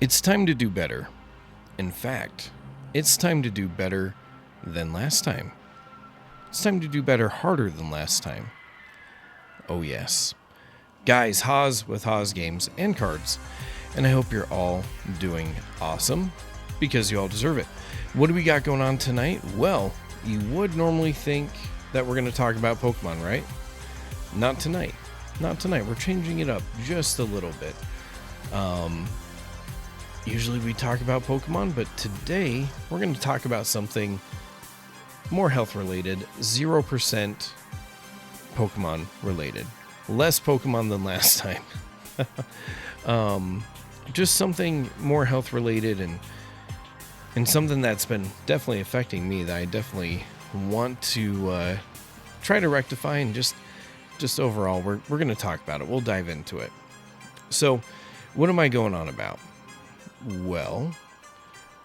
It's time to do better. In fact, it's time to do better than last time. It's time to do better harder than last time. Oh yes. Guys, Haas with Haas games and cards. And I hope you're all doing awesome because you all deserve it. What do we got going on tonight? Well, you would normally think that we're going to talk about Pokemon, right? Not tonight. Not tonight. We're changing it up just a little bit. Usually we talk about Pokemon, but today we're going to talk about something more health related, 0% Pokemon related. Less Pokemon than last time. Just something more health related and something that's been definitely affecting me that I definitely want to try to rectify, and just overall we're going to talk about it. We'll dive into it. So what am I going on about? Well,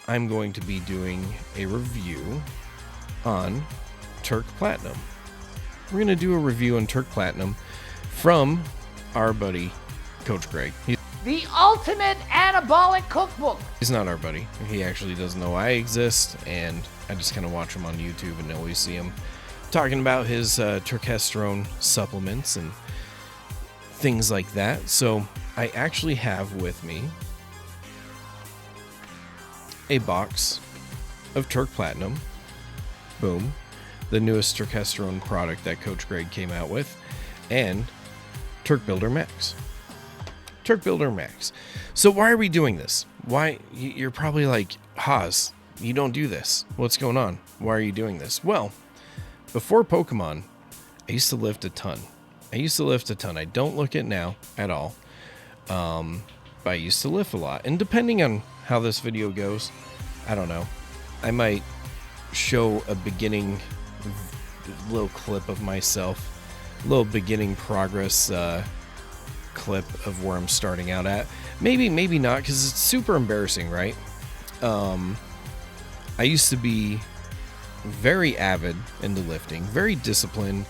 I'm going to be doing a review on Turk Platinum. We're going to do a review on Turk Platinum from our buddy, Coach Greg. The ultimate anabolic cookbook. He's not our buddy. He actually doesn't know I exist, and I just kind of watch him on YouTube and always see him talking about his Turkesterone supplements and things like that. So I actually have with me a box of Turk Platinum. Boom. The newest Turkesterone product that Coach Greg came out with. And Turk Builder Max. Turk Builder Max. So why are we doing this? Why? You're probably like, Haas, you don't do this. What's going on? Why are you doing this? Well, before Pokemon, I used to lift a ton. I don't look it now at all. But I used to lift a lot. And depending on how this video goes, I don't know. I might show a beginning little clip of myself, a little beginning progress clip of where I'm starting out at. Maybe not, because it's super embarrassing, right? I used to be very avid into lifting, very disciplined.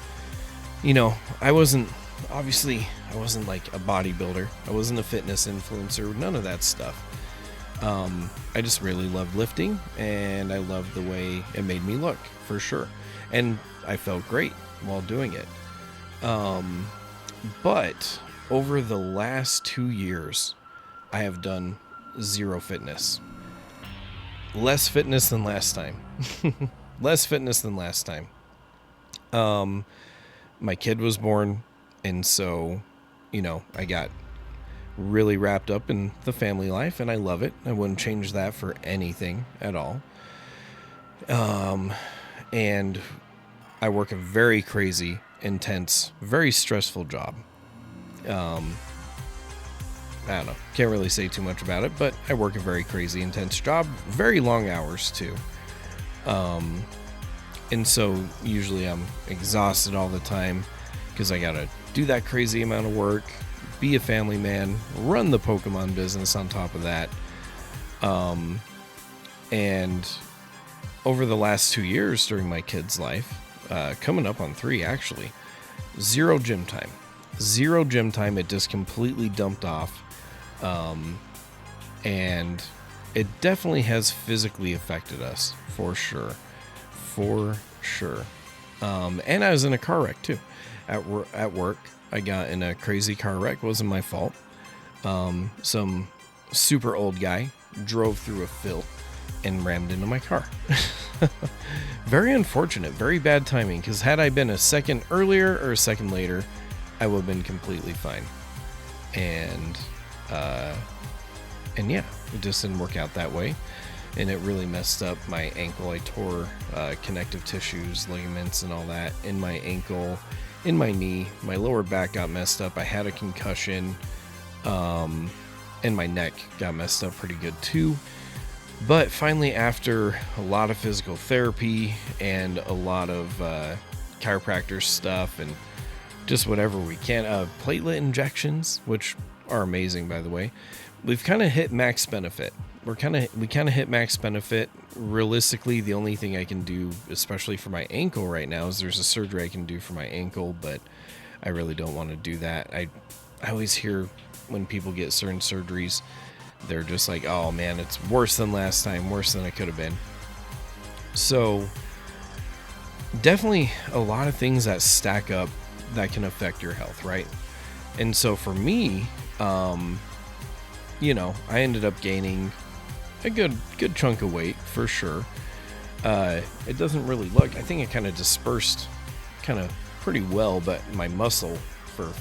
You know, I wasn't like a bodybuilder. I wasn't a fitness influencer, none of that stuff. I just really loved lifting, and I loved the way it made me look, for sure. And I felt great while doing it. But over the last 2 years, I have done zero fitness. Less fitness than last time. Less fitness than last time. My kid was born, and so, you know, I got really wrapped up in the family life, and I love it. I wouldn't change that for anything at all. And I work a very crazy, intense, very stressful job. I don't know, can't really say too much about it, but I work a very crazy, intense job, very long hours too. And so usually I'm exhausted all the time because I gotta do that crazy amount of work, be a family man, run the Pokemon business on top of that. And over the last 2 years during my kid's life, coming up on 3 actually, zero gym time. It just completely dumped off. And it definitely has physically affected us, for sure. And I was in a car wreck too. At work, I got in a crazy car wreck. It wasn't my fault. Some super old guy drove through a field and rammed into my car. Very unfortunate, very bad timing, because had I been a second earlier or a second later, I would have been completely fine. And yeah, it just didn't work out that way. And it really messed up my ankle. I tore connective tissues, ligaments, and all that in my ankle, in my knee. My lower back got messed up. I had a concussion, and my neck got messed up pretty good too. But finally, after a lot of physical therapy and a lot of chiropractor stuff and just whatever we can, platelet injections, which are amazing, by the way, we've kind of hit max benefit. We kind of hit max benefit. Realistically, the only thing I can do, especially for my ankle right now, is there's a surgery I can do for my ankle, but I really don't want to do that. I always hear when people get certain surgeries, they're just like, oh man, it's worse than last time, worse than it could have been. So definitely a lot of things that stack up that can affect your health, right? And so for me, you know, I ended up gaining a good chunk of weight for sure. It doesn't really look, I think it kind of dispersed kind of pretty well, but my muscle, for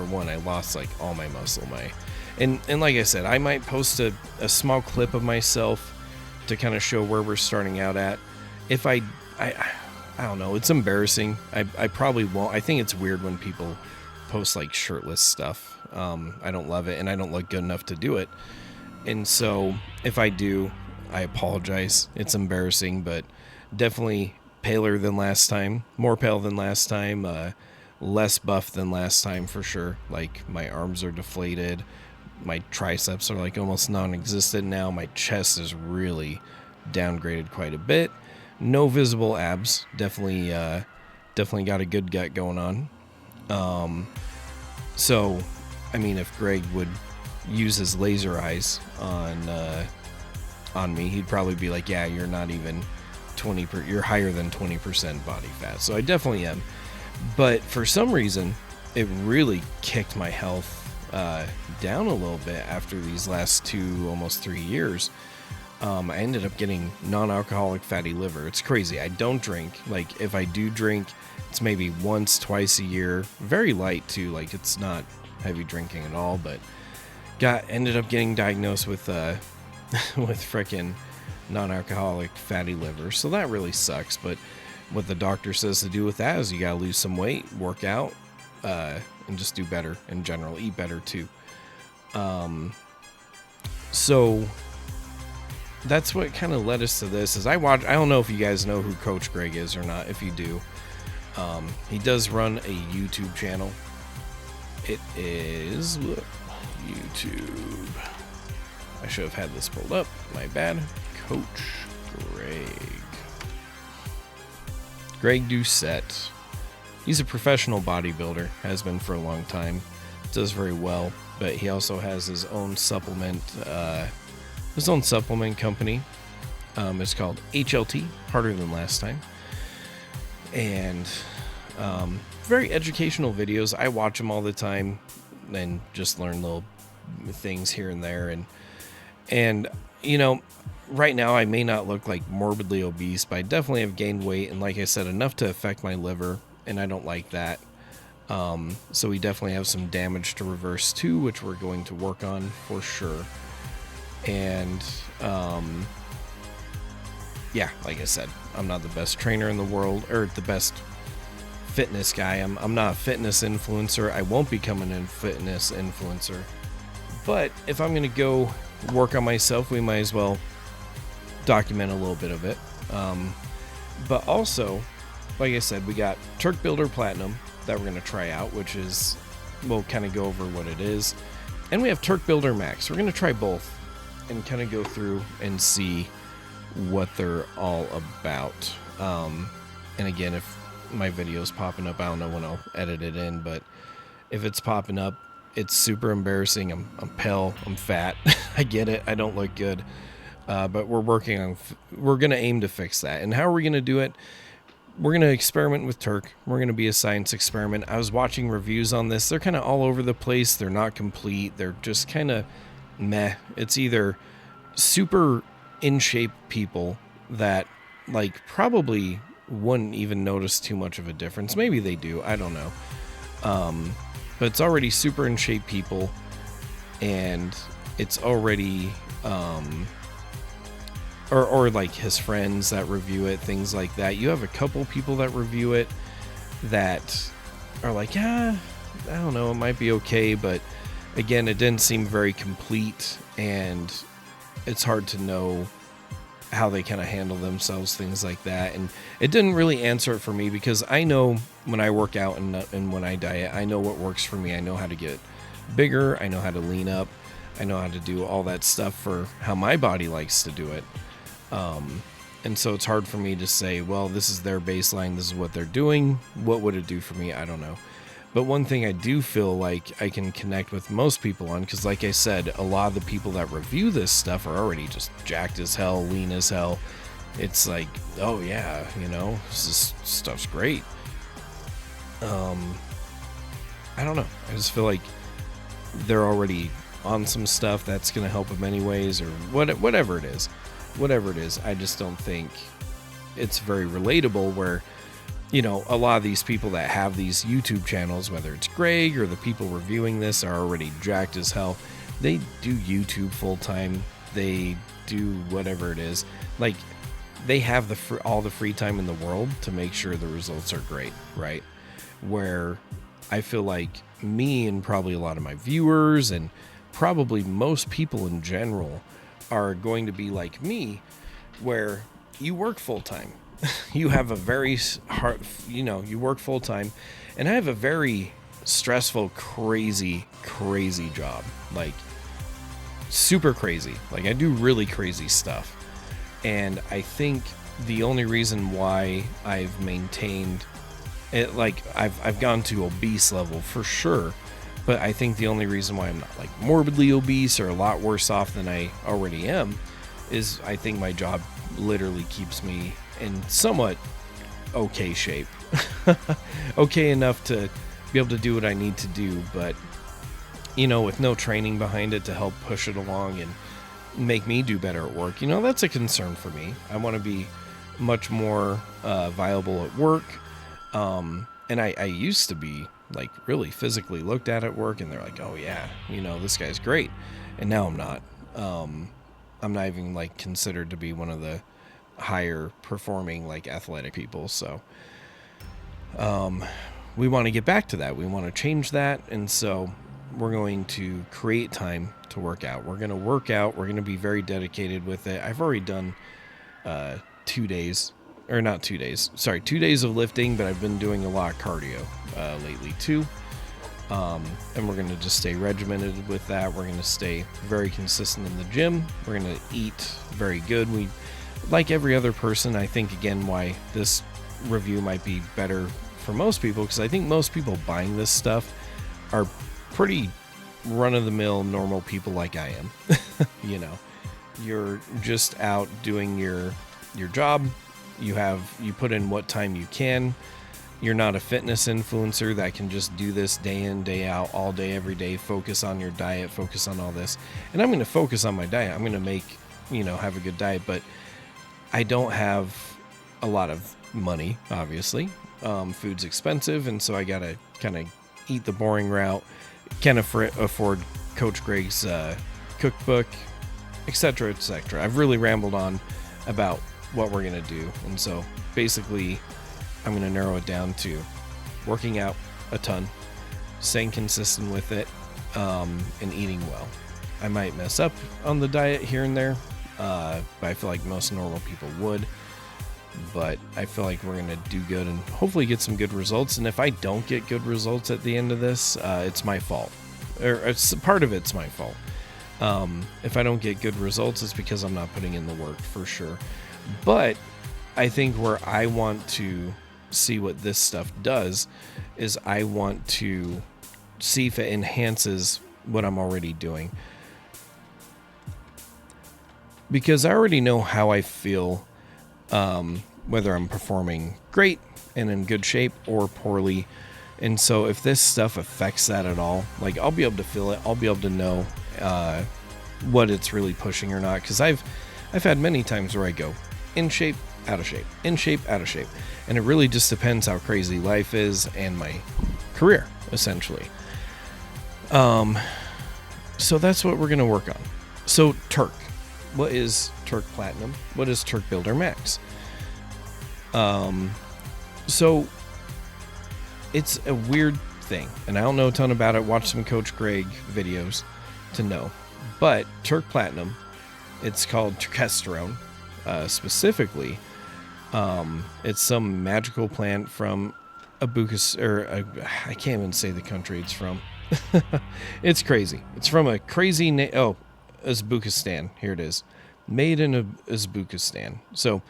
one, I lost like all my muscle. And like I said, I might post a small clip of myself to kind of show where we're starting out at. If I don't know, it's embarrassing. I probably won't. I think it's weird when people post like shirtless stuff. I don't love it, and I don't look good enough to do it. And so if I do, I apologize. It's embarrassing, but definitely paler than last time, more pale than last time, less buff than last time for sure. Like my arms are deflated, my triceps are like almost non-existent now. My chest is really downgraded quite a bit. No visible abs. Definitely got a good gut going on. So, I mean, if Greg would use his laser eyes on me, he'd probably be like, yeah, you're not even 20%, you're higher than 20% body fat. So I definitely am. But for some reason, it really kicked my health down a little bit after these last 2, almost 3 years. I ended up getting non-alcoholic fatty liver. It's crazy. I don't drink. Like, if I do drink, it's maybe once, twice a year. Very light, too. Like, it's not heavy drinking at all. But ended up getting diagnosed with with frickin' non-alcoholic fatty liver. So that really sucks. But what the doctor says to do with that is you gotta lose some weight, work out, and just do better in general. Eat better, too. So that's what kind of led us to this. Is I don't know if you guys know who Coach Greg is or not. If you do, he does run a YouTube channel. It is YouTube. I should have had this pulled up. My bad. Coach Greg Doucette. He's a professional bodybuilder. Has been for a long time. Does very well. But he also has his own supplement. His own supplement company. It's called HLT, Harder Than Last Time. And very educational videos. I watch them all the time and just learn little things here and there. And you know, right now I may not look like morbidly obese, but I definitely have gained weight. And like I said, enough to affect my liver. And I don't like that. So we definitely have some damage to reverse too, which we're going to work on for sure. And yeah, like I said, I'm not the best trainer in the world, or the best fitness guy. I'm not a fitness influencer. I won't become a fitness influencer. But if I'm going to go work on myself, we might as well document a little bit of it. But also, like I said, we got Turk Builder Platinum that we're going to try out, which is, we'll kind of go over what it is. And we have Turk Builder Max. We're going to try both and kind of go through and see what they're all about. And again, if my video's popping up, I don't know when I'll edit it in, but if it's popping up, it's super embarrassing. I'm pale, I'm fat. I get it. I don't look good. But we're going to aim to fix that. And how are we going to do it? We're going to experiment with Turk. We're going to be a science experiment. I was watching reviews on this. They're kind of all over the place. They're not complete. They're just kind of meh. It's either super in shape people that like probably wouldn't even notice too much of a difference. Maybe they do. I don't know. But it's already super in shape people, and it's already or like his friends that review it, things like that. You have a couple people that review it that are like, yeah, I don't know, it might be okay, but again, it didn't seem very complete, and it's hard to know how they kind of handle themselves, things like that. And it didn't really answer it for me, because I know when I work out and when I diet, I know what works for me. I know how to get bigger. I know how to lean up. I know how to do all that stuff for how my body likes to do it. And so it's hard for me to say, well, this is their baseline. This is what they're doing. What would it do for me? I don't know. But one thing I do feel like I can connect with most people on, because like I said, a lot of the people that review this stuff are already just jacked as hell, lean as hell. It's like, oh yeah, this stuff's great. I don't know. I just feel like they're already on some stuff that's going to help them anyways, or whatever it is. Whatever it is, I just don't think it's very relatable where, a lot of these people that have these YouTube channels, whether it's Greg or the people reviewing this, are already jacked as hell. They do YouTube full time. They do whatever it is. Like, they have all the free time in the world to make sure the results are great, right? Where I feel like me and probably a lot of my viewers and probably most people in general are going to be like me, where you work full time. You have a very hard, you work full time, and I have a very stressful, crazy job. Like, super crazy. Like, I do really crazy stuff. And I think the only reason why I've maintained it, like, I've gone to obese level for sure, but I think the only reason why I'm not like morbidly obese or a lot worse off than I already am is I think my job literally keeps me in somewhat okay shape. Okay enough to be able to do what I need to do, but with no training behind it to help push it along and make me do better at work, that's a concern for me. I want to be much more viable at work. And I used to be like really physically looked at work, and they're like, oh yeah, this guy's great. And now I'm not. I'm not even like considered to be one of the higher performing like athletic people. So we want to get back to that. We want to change that. And so we're going to create time to work out. We're going to work out. We're going to be very dedicated with it. I've already done 2 days, or not 2 days, sorry, 2 days of lifting, but I've been doing a lot of cardio lately too. And we're going to just stay regimented with that. We're going to stay very consistent in the gym. We're going to eat very good. We, like every other person, I think, again, why this review might be better for most people, because I think most people buying this stuff are pretty run-of-the-mill normal people like I am. You're just out doing your job. You put in what time you can. You're not a fitness influencer that can just do this day in, day out, all day, every day, focus on your diet, focus on all this. And I'm going to focus on my diet. I'm going to make, have a good diet, but I don't have a lot of money, obviously. Food's expensive, and so I got to kind of eat the boring route. Can't afford Coach Greg's cookbook, etc., etc. I've really rambled on about what we're going to do. And so basically, I'm going to narrow it down to working out a ton, staying consistent with it, and eating well. I might mess up on the diet here and there, but I feel like most normal people would. But I feel like we're going to do good and hopefully get some good results. And if I don't get good results at the end of this, it's my fault. Or it's part of it's my fault. If I don't get good results, it's because I'm not putting in the work for sure. But I think where I want to see what this stuff does is I want to see if it enhances what I'm already doing. Because I already know how I feel, whether I'm performing great and in good shape or poorly. And so if this stuff affects that at all, like I'll be able to feel it. I'll be able to know what it's really pushing or not. Because I've had many times where I go in shape, out of shape, in shape, out of shape. And it really just depends how crazy life is and my career, essentially. So that's what we're going to work on. So Turk. What is Turk Platinum? What is Turk Builder Max? So it's a weird thing, and I don't know a ton about it. Watch some Coach Greg videos to know. But Turk Platinum, it's called Turkesterone, specifically. It's some magical plant from I can't even say the country it's from. It's crazy. It's from a crazy Uzbekistan. Here it is. Made in Uzbekistan. So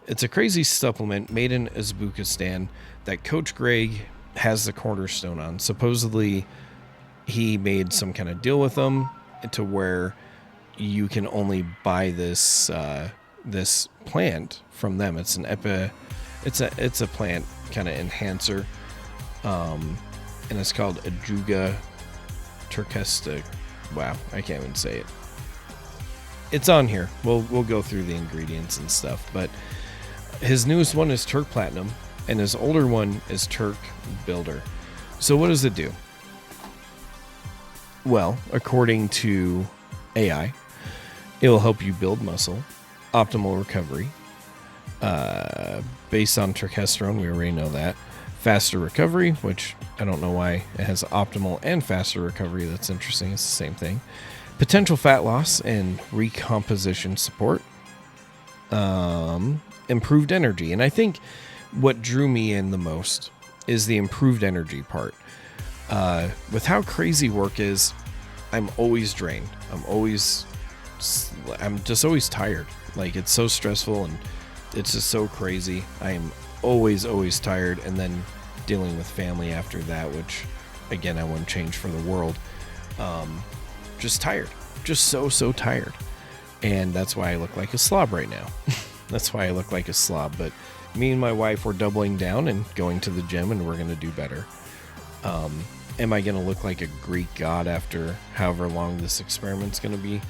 it's a crazy supplement made in Uzbekistan that Coach Greg has the cornerstone on. Supposedly, he made some kind of deal with them to where you can only buy this this plant from them. It's an it's a plant kind of enhancer, and it's called Ajuga Turkesterone. Wow, I can't even say it. It's on here. We'll go through the ingredients and stuff, but his newest one is Turk Platinum, and his older one is Turk Builder. So what does it do? Well, according to AI, it will help you build muscle, optimal recovery, based on turkesterone, we already know that. Faster recovery, which I don't know why it has optimal and faster recovery. That's interesting. It's the same thing. Potential fat loss and recomposition support. Improved energy. And I think what drew me in the most is the improved energy part. With how crazy work is, I'm always drained. I'm just always tired. Like, it's so stressful and it's just so crazy. I am always tired, and then dealing with family after that, which again I wouldn't change for the world. Just tired, just so tired, and that's why I look like a slob right now. That's why I look like a slob. But me and my wife, we're doubling down and going to the gym, and we're gonna do better. Am I gonna look like a Greek god after however long this experiment's gonna be?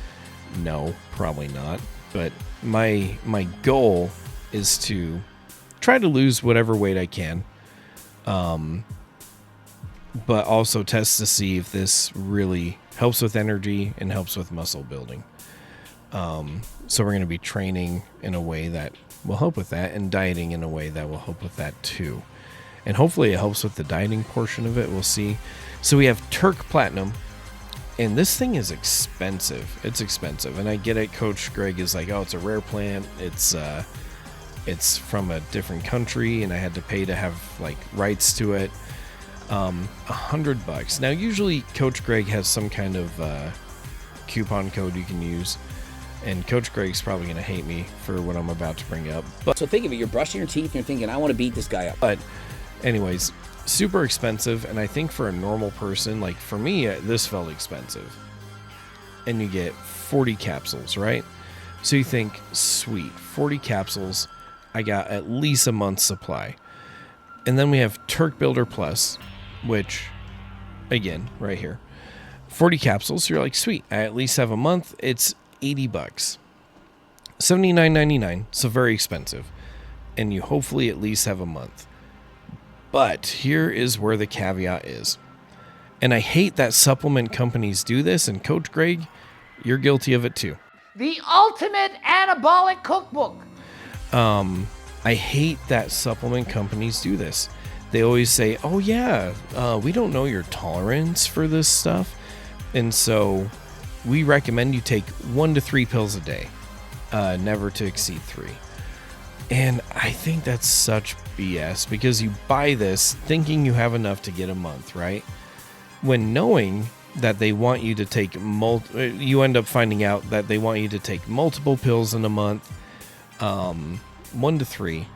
No, probably not. But my goal is to try to lose whatever weight I can, but also test to see if this really helps with energy and helps with muscle building. So we're going to be training in a way that will help with that, and dieting in a way that will help with that too. And hopefully it helps with the dieting portion of it. We'll see. So we have Turk Platinum, and this thing is expensive. It's expensive, and I get it. Coach Greg is like, oh, it's a rare plant. It's from a different country, and I had to pay to have like rights to it. $100. Now, usually Coach Greg has some kind of coupon code you can use, and Coach Greg's probably going to hate me for what I'm about to bring up. But so think of it, you're brushing your teeth and you're thinking, I want to beat this guy up. But anyways, super expensive, and I think for a normal person, like for me, this felt expensive. And you get 40 capsules, right? So you think, sweet, 40 capsules, I got at least a month's supply. And then we have Turk Builder Plus, which, again, right here, 40 capsules. So you're like, sweet, I at least have a month. It's $80, $79.99. So very expensive, and you hopefully at least have a month. But here is where the caveat is, and I hate that supplement companies do this. And Coach Greg, you're guilty of it too. The ultimate anabolic cookbook. I hate that supplement companies do this. They always say, oh yeah, we don't know your tolerance for this stuff, and so we recommend you take 1 to 3 pills a day, never to exceed 3. And I think that's such BS, because you buy this thinking you have enough to get a month, right? When knowing that they want you to take you end up finding out that they want you to take multiple pills in a month, 1 to 3,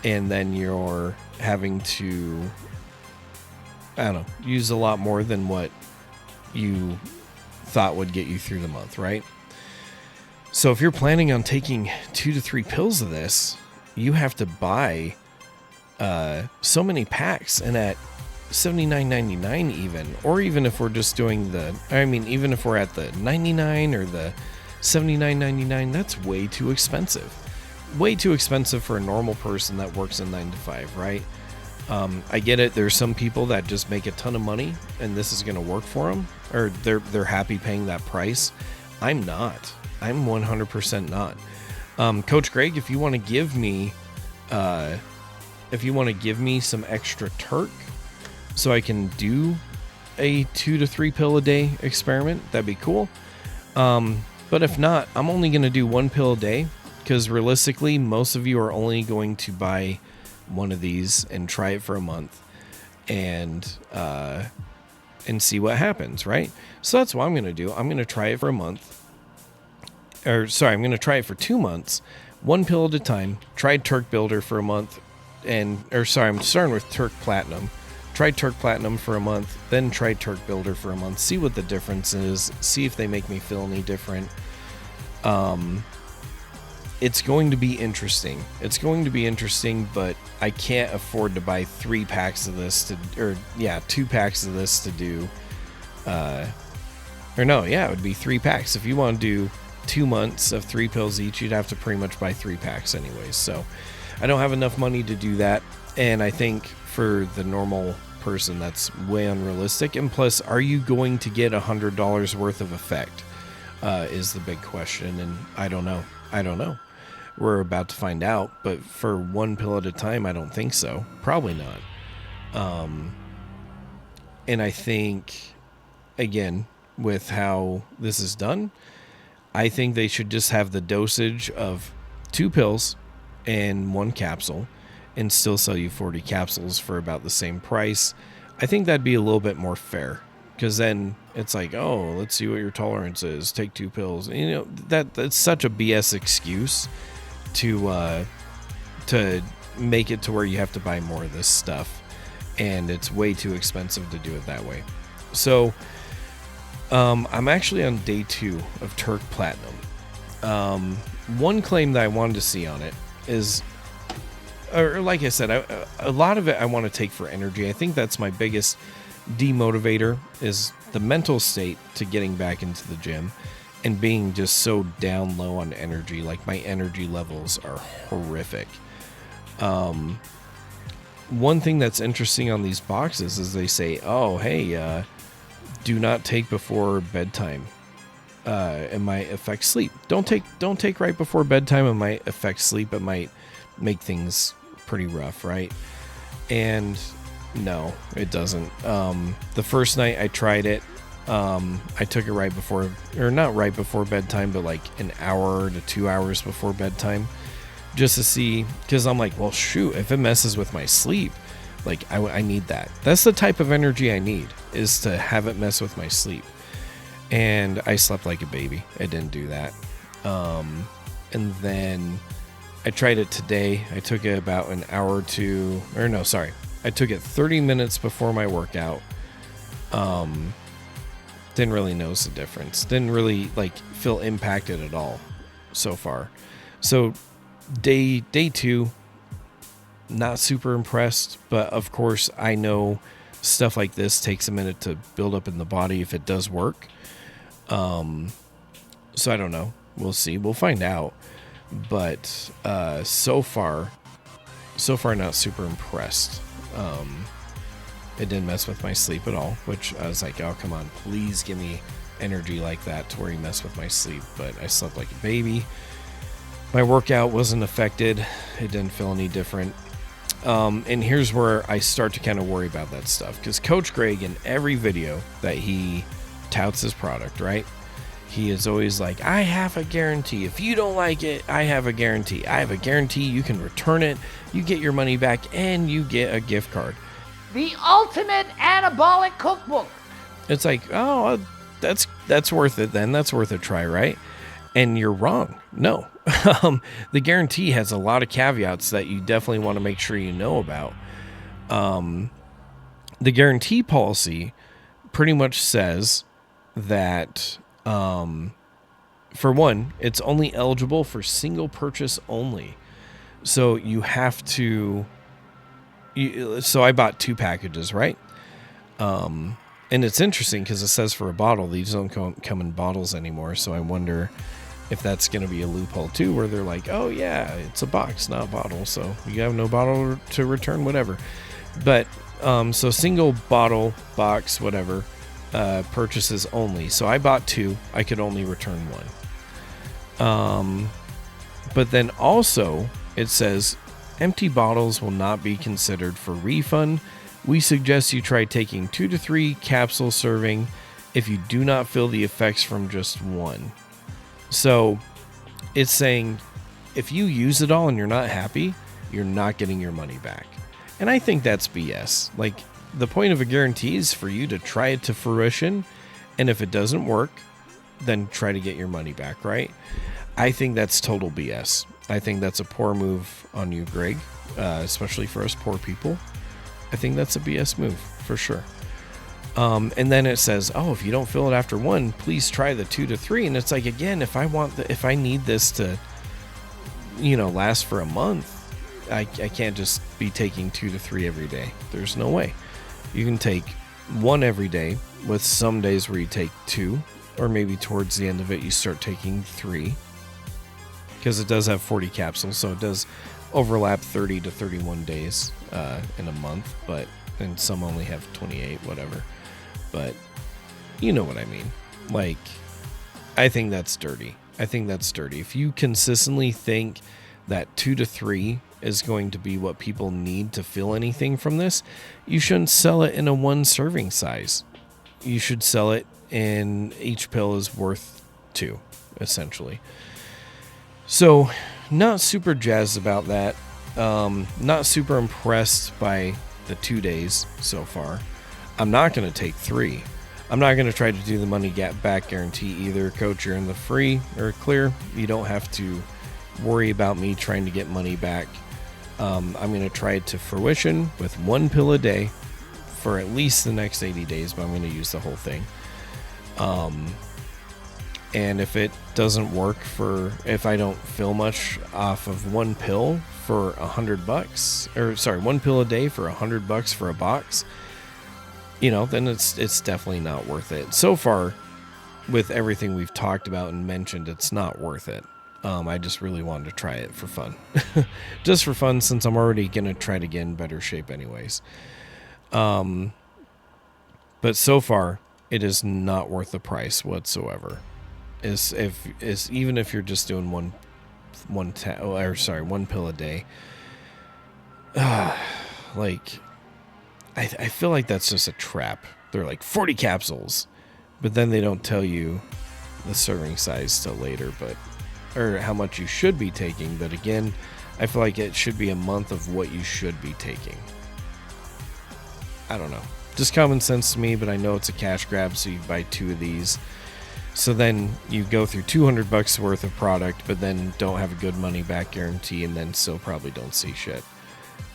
and then you're having to, I don't know, use a lot more than what you thought would get you through the month, right? So if you're planning on taking 2 to 3 pills of this, you have to buy so many packs, and at $79.99 even, or even if we're just doing even if we're at the $99 or the $79.99, that's way too expensive. Way too expensive for a normal person that works a 9 to 5, right? I get it. There's some people that just make a ton of money and this is going to work for them, or they're happy paying that price. I'm not. I'm 100% not. Coach Greg, if you want to give me some extra Turk so I can do a 2 to 3 pill a day experiment, that'd be cool. But if not, I'm only going to do 1 pill a day, because realistically, most of you are only going to buy one of these and try it for a month and see what happens, right? So that's what I'm going to do. I'm going to try it for a month. I'm going to try it for 2 months, 1 pill at a time. Tried Turk Builder for a month, I'm starting with Turk Platinum, Try Turk Platinum for a month, then try Turk Builder for a month. See what the difference is. See if they make me feel any different. It's going to be interesting. It's going to be interesting, but I can't afford to buy 3 packs of this to, 2 packs of this to do. It would be 3 packs. If you want to do 2 months of 3 pills each, you'd have to pretty much buy 3 packs anyways. So I don't have enough money to do that. And I think for the normal person, that's way unrealistic. And plus, are you going to get $100 worth of effect? Is the big question. And I don't know. We're about to find out, but for 1 pill at a time, I don't think so. Probably not. And I think, again, with how this is done, I think they should just have the dosage of 2 pills and 1 capsule and still sell you 40 capsules for about the same price. I think that'd be a little bit more fair, because then it's like, oh, let's see what your tolerance is. Take 2 pills. You know, that's such a BS excuse to make it to where you have to buy more of this stuff, and it's way too expensive to do it that way. So I'm actually on day 2 of Turk Platinum. One claim that I wanted to see on it is, or like I said, a lot of it I want to take for energy. I think that's my biggest demotivator, is the mental state to getting back into the gym and being just so down low on energy. Like, my energy levels are horrific. One thing that's interesting on these boxes is they say, oh, hey, do not take before bedtime. It might affect sleep. Don't take right before bedtime. It might affect sleep. It might make things pretty rough, right? And no, it doesn't. The first night I tried it, I took it right before, or not right before bedtime, but like an hour to 2 hours before bedtime, just to see, because I'm like, well, shoot, if it messes with my sleep, like I need that. That's the type of energy I need, is to have it mess with my sleep. And I slept like a baby. I didn't do that. And then I tried it today. I took it about an hour to, or no, sorry. I took it 30 minutes before my workout. Didn't really notice the difference. Didn't really feel impacted at all so far. So day 2, not super impressed, but of course I know stuff like this takes a minute to build up in the body if it does work. So I don't know. We'll see. We'll find out. But so far not super impressed. It didn't mess with my sleep at all, which I was like, oh, come on, please give me energy like that to where you mess with my sleep. But I slept like a baby. My workout wasn't affected. It didn't feel any different. And here's where I start to kind of worry about that stuff, because Coach Greg, in every video that he touts his product, right, he is always like, I have a guarantee. If you don't like it, I have a guarantee. I have a guarantee you can return it, you get your money back, and you get a gift card. The ultimate anabolic cookbook. It's like, oh, that's worth it then. That's worth a try, right? And you're wrong. No. The guarantee has a lot of caveats that you definitely want to make sure you know about. The guarantee policy pretty much says that, for one, it's only eligible for single purchase only. So you have to, so I bought 2 packages, right? And it's interesting because it says for a bottle, these don't come in bottles anymore. So I wonder if that's going to be a loophole too, where they're like, oh yeah, it's a box, not a bottle. So you have no bottle to return, whatever. But, so single bottle, box, whatever, purchases only. So I bought 2, I could only return 1. But then also it says empty bottles will not be considered for refund. We suggest you try taking 2 to 3 capsule serving if you do not feel the effects from just 1. So it's saying if you use it all and you're not happy, you're not getting your money back. And I think that's BS. Like, the point of a guarantee is for you to try it to fruition, and if it doesn't work, then try to get your money back, right? I think that's total BS. I think that's a poor move on you, Greg, especially for us poor people. I think that's a BS move for sure. And then it says, oh, if you don't fill it after 1, please try the 2 to 3. And it's like, again, if I need this to, last for a month, I can't just be taking 2 to 3 every day. There's no way. You can take 1 every day, with some days where you take 2, or maybe towards the end of it you start taking 3, because it does have 40 capsules, so it does overlap 30 to 31 days in a month, and some only have 28, whatever. But you know what I mean. Like, I think that's dirty. If you consistently think that 2 to 3 is going to be what people need to feel anything from this, you shouldn't sell it in a 1 serving size. You should sell it in each pill is worth 2, essentially. So, not super jazzed about that. Not super impressed by the 2 days so far. I'm not going to take 3. I'm not going to try to do the money back guarantee either. Coach, you're in the free or clear. You don't have to worry about me trying to get money back. I'm going to try it to fruition with 1 pill a day for at least the next 80 days, but I'm going to use the whole thing. And if it doesn't work if I don't feel much off of 1 pill for $100, 1 pill a day for $100 for a box, then it's definitely not worth it. So far, with everything we've talked about and mentioned, it's not worth it. I just really wanted to try it for fun. Just for fun, since I'm already going to try to get in better shape anyways. But so far, it is not worth the price whatsoever. Even if you're just doing one pill a day. I feel like that's just a trap. They're like 40 capsules, but then they don't tell you the serving size till later, or how much you should be taking. But again, I feel like it should be a month of what you should be taking. I don't know. Just common sense to me, but I know it's a cash grab, so you buy 2 of these. So then you go through $200 worth of product, but then don't have a good money back guarantee, and then still probably don't see shit.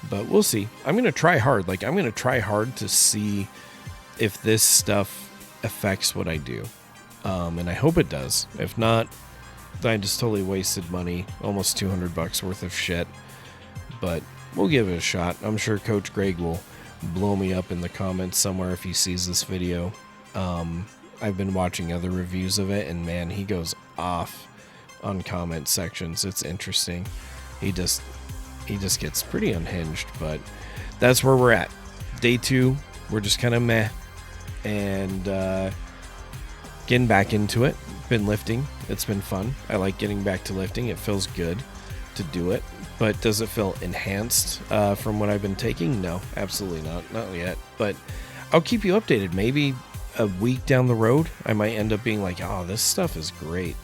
But we'll see. I'm going to try hard. I'm going to try hard to see if this stuff affects what I do. And I hope it does. If not, I just totally wasted money. Almost $200 worth of shit. But we'll give it a shot. I'm sure Coach Greg will blow me up in the comments somewhere if he sees this video. I've been watching other reviews of it, and man, he goes off on comment sections. It's interesting. He just gets pretty unhinged, but that's where we're at. Day 2, we're just kind of meh, and getting back into it. Been lifting. It's been fun. I like getting back to lifting. It feels good to do it, but does it feel enhanced from what I've been taking? No, absolutely not yet, but I'll keep you updated. Maybe a week down the road I might end up being like, oh, this stuff is great,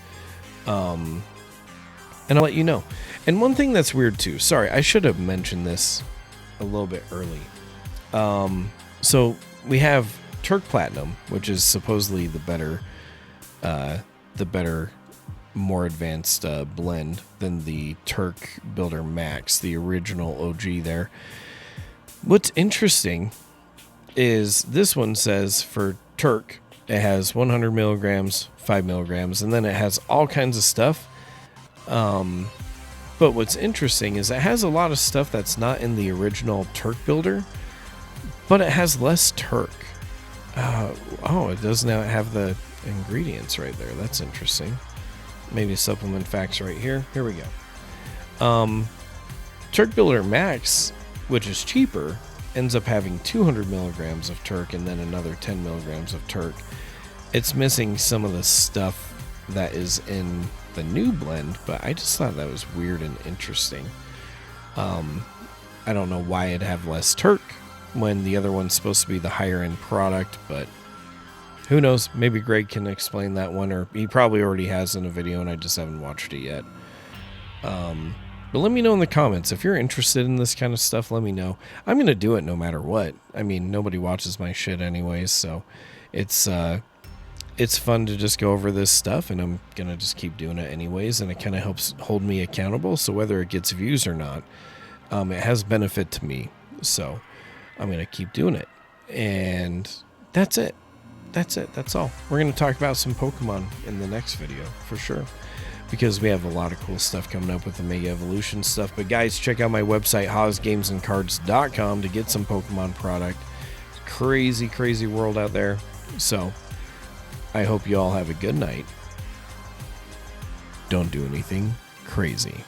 and I'll let you know. And one thing that's weird too, sorry, I should have mentioned this a little bit early. So we have Turk Platinum, which is supposedly the better, more advanced blend than the Turk Builder Max, the original OG there. What's interesting is this one says for Turk, it has 100 milligrams, 5 milligrams, and then it has all kinds of stuff. But what's interesting is it has a lot of stuff that's not in the original Turk Builder, but it has less Turk. It does now have the ingredients right there. That's interesting. Maybe supplement facts right here. Here we go. Turk Builder Max, which is cheaper, ends up having 200 milligrams of Turk and then another 10 milligrams of Turk. It's missing some of the stuff that is in the new blend, but I just thought that was weird and interesting. I don't know why it'd have less Turk when the other one's supposed to be the higher end product, but who knows? Maybe Greg can explain that one, or he probably already has in a video and I just haven't watched it yet. But let me know in the comments if you're interested in this kind of stuff. Let me know. I'm gonna do it no matter what. I mean, nobody watches my shit anyways, so it's fun to just go over this stuff, and I'm gonna just keep doing it anyways, and it kind of helps hold me accountable. So whether it gets views or not, it has benefit to me. So I'm going to keep doing it. And that's it. That's all. We're going to talk about some Pokemon in the next video for sure, because we have a lot of cool stuff coming up with the Mega Evolution stuff. But guys, check out my website, HozGamesandCards.com, to get some Pokemon product. Crazy, crazy world out there. So I hope you all have a good night. Don't do anything crazy.